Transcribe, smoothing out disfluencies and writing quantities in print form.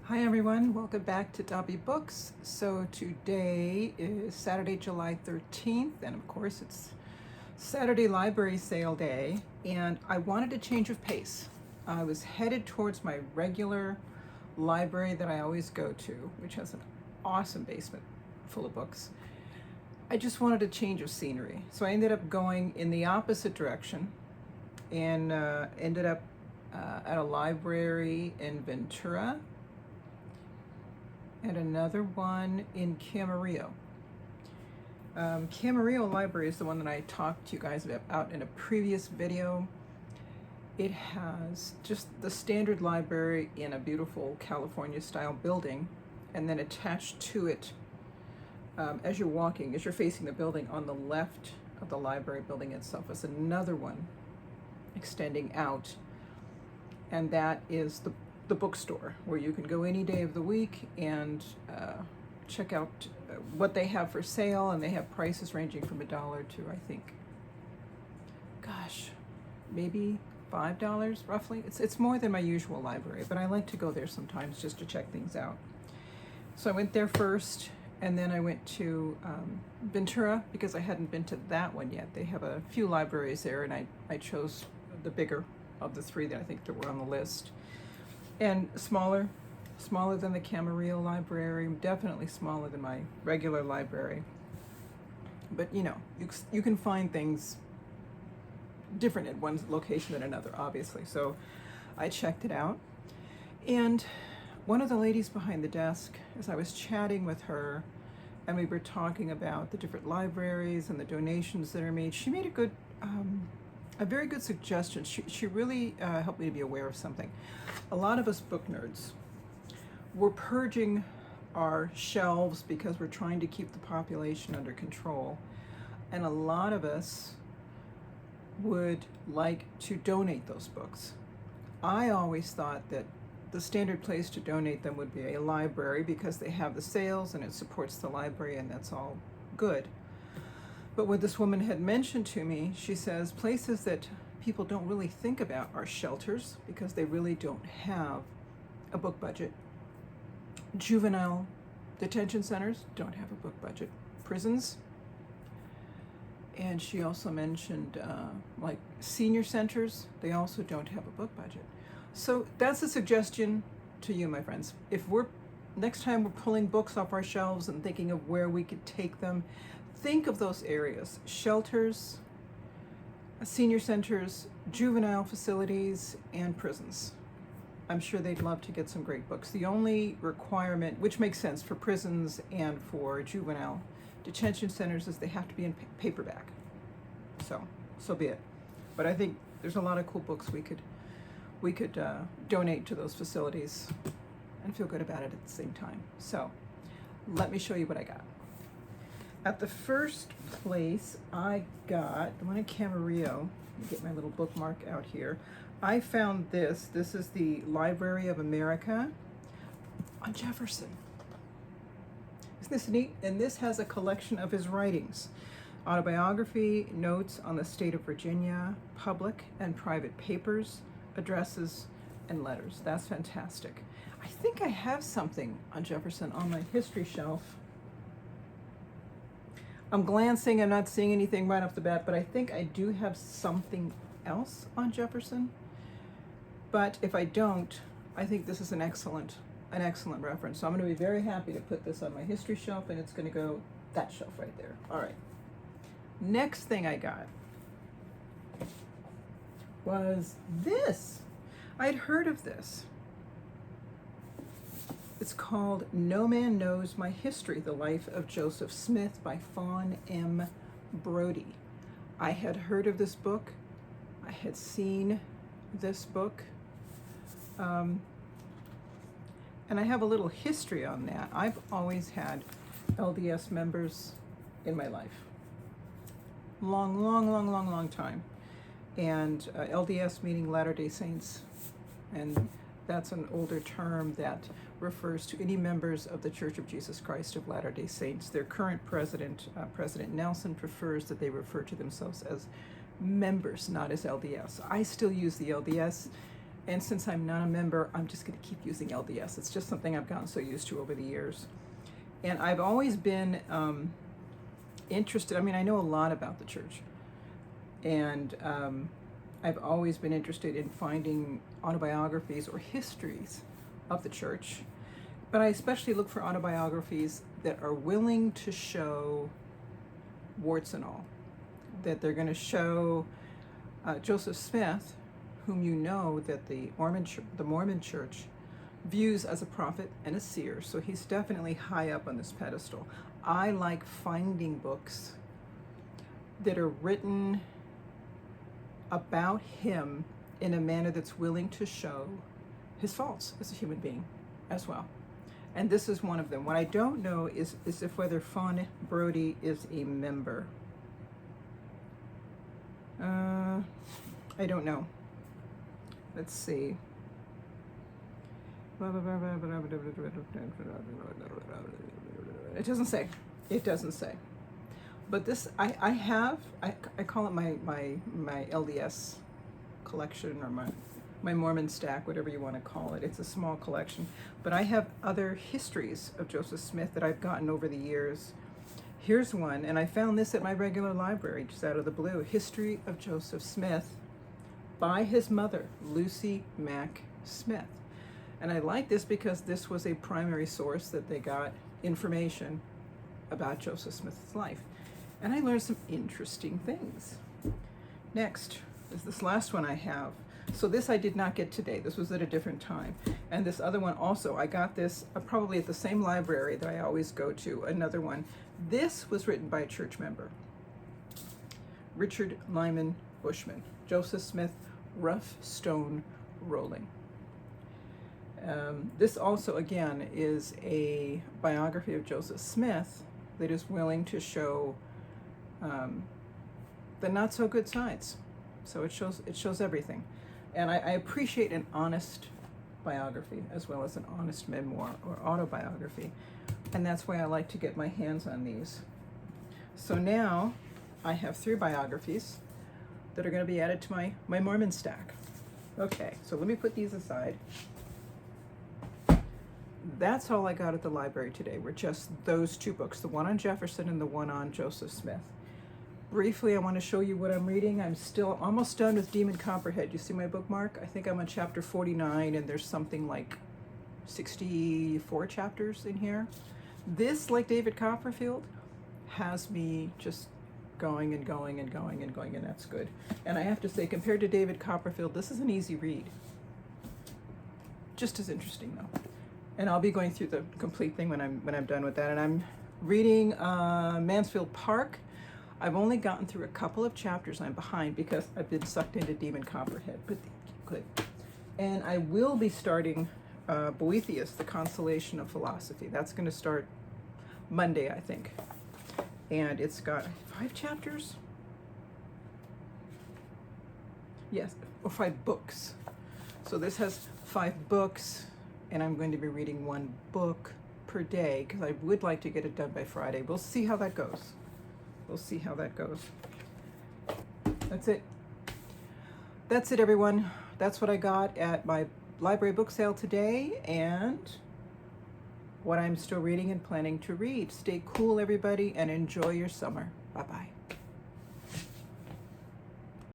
Hi everyone, welcome back to Dobby Books. So today is Saturday, July 13th, and of course it's Saturday library sale day, and I wanted a change of pace. I was headed towards my regular library that I always go to, which has an awesome basement full of books. I just wanted a change of scenery. So I ended up going in the opposite direction and ended up at a library in Ventura and another one in Camarillo. Camarillo Library is the one that I talked to you guys about in a previous video. It has just the standard library in a beautiful California style building, and then attached to it, as you're facing the building, on the left of the library building itself is another one extending out, and that is the bookstore, where you can go any day of the week and check out what they have for sale, and they have prices ranging from $1 to, I think, gosh, maybe $5 roughly. It's more than my usual library, but I like to go there sometimes just to check things out. So I went there first, and then I went to Ventura because I hadn't been to that one yet. They have a few libraries there, and I chose the bigger of the three that I think that were on the list. And smaller than the Camarillo library, definitely smaller than my regular library. But you know, you can find things different at one location than another, obviously. So I checked it out. And one of the ladies behind the desk, as I was chatting with her, and we were talking about the different libraries and the donations that are made, she made a very good suggestion. She really helped me to be aware of something. A lot of us book nerds, we're purging our shelves because we're trying to keep the population under control. And a lot of us would like to donate those books. I always thought that the standard place to donate them would be a library because they have the sales and it supports the library, and that's all good. But what this woman had mentioned to me, she says places that people don't really think about are shelters because they really don't have a book budget. Juvenile detention centers don't have a book budget. Prisons. And she also mentioned like senior centers, they also don't have a book budget. So that's a suggestion to you, my friends. If next time we're pulling books off our shelves and thinking of where we could take them, think of those areas: shelters, senior centers, juvenile facilities, and prisons. I'm sure they'd love to get some great books. The only requirement, which makes sense for prisons and for juvenile detention centers, is they have to be in paperback. So be it. But I think there's a lot of cool books we could donate to those facilities and feel good about it at the same time. So let me show you what I got. At the first place, I got the one in Camarillo. Let me get my little bookmark out here. I found this. This is the Library of America on Jefferson. Isn't this neat? And this has a collection of his writings: autobiography, notes on the state of Virginia, public and private papers, addresses, and letters. That's fantastic. I think I have something on Jefferson on my history shelf. I'm glancing, I'm not seeing anything right off the bat, but I think I do have something else on Jefferson. But if I don't, I think this is an excellent reference. So I'm going to be very happy to put this on my history shelf, and it's going to go that shelf right there. All right. Next thing I got was this. I'd heard of this. It's called No Man Knows My History, The Life of Joseph Smith by Fawn M. Brodie. I had heard of this book. I had seen this book. And I have a little history on that. I've always had LDS members in my life. Long time. And LDS meaning Latter-day Saints. And that's an older term that refers to any members of the Church of Jesus Christ of Latter-day Saints. Their current president, President Nelson, prefers that they refer to themselves as members, not as LDS. I still use the LDS, And since I'm not a member, I'm just going to keep using LDS. It's just something I've gotten so used to over the years. And I've always been interested. I mean, I know a lot about the church. And I've always been interested in finding autobiographies or histories of the church. But I especially look for autobiographies that are willing to show warts and all. That they're going to show Joseph Smith, whom you know that the Mormon Church views as a prophet and a seer, so he's definitely high up on this pedestal. I like finding books that are written about him in a manner that's willing to show his faults as a human being as well. And this is one of them. What I don't know is if whether Fawn Brodie is a member. I don't know. Let's see. It doesn't say. It doesn't say. But this, I call it my LDS collection, or my Mormon stack, whatever you want to call it. It's a small collection. But I have other histories of Joseph Smith that I've gotten over the years. Here's one, and I found this at my regular library, just out of the blue. History of Joseph Smith by his mother, Lucy Mack Smith. And I like this because this was a primary source that they got information about Joseph Smith's life. And I learned some interesting things. Next is this last one I have. So this I did not get today. This was at a different time. And this other one also, I got this probably at the same library that I always go to, another one. This was written by a church member, Richard Lyman Bushman. Joseph Smith, Rough Stone Rolling. This also, again, is a biography of Joseph Smith that is willing to show the not so good sides. So it shows everything. And I appreciate an honest biography as well as an honest memoir or autobiography. And that's why I like to get my hands on these. So now I have 3 biographies that are going to be added to my Mormon stack. Okay, so let me put these aside. That's all I got at the library today, were just those 2 books, the one on Jefferson and the one on Joseph Smith. Briefly, I want to show you what I'm reading. I'm still almost done with Demon Copperhead. You see my bookmark? I think I'm on chapter 49, and there's something like 64 chapters in here. This, like David Copperfield, has me just going and going and going and going, and that's good. And I have to say, compared to David Copperfield, this is an easy read. Just as interesting, though. And I'll be going through the complete thing when I'm done with that. And I'm reading Mansfield Park. I've only gotten through a couple of chapters. I'm behind because I've been sucked into Demon Copperhead, but good. And I will be starting Boethius, The Consolation of Philosophy. That's going to start Monday, I think. And it's got 5 chapters? Yes, or 5 books. So this has 5 books, and I'm going to be reading 1 book per day because I would like to get it done by Friday. We'll see how that goes. We'll see how that goes. That's it. That's it, everyone. That's what I got at my library book sale today, and what I'm still reading and planning to read. Stay cool, everybody, and enjoy your summer. Bye-bye.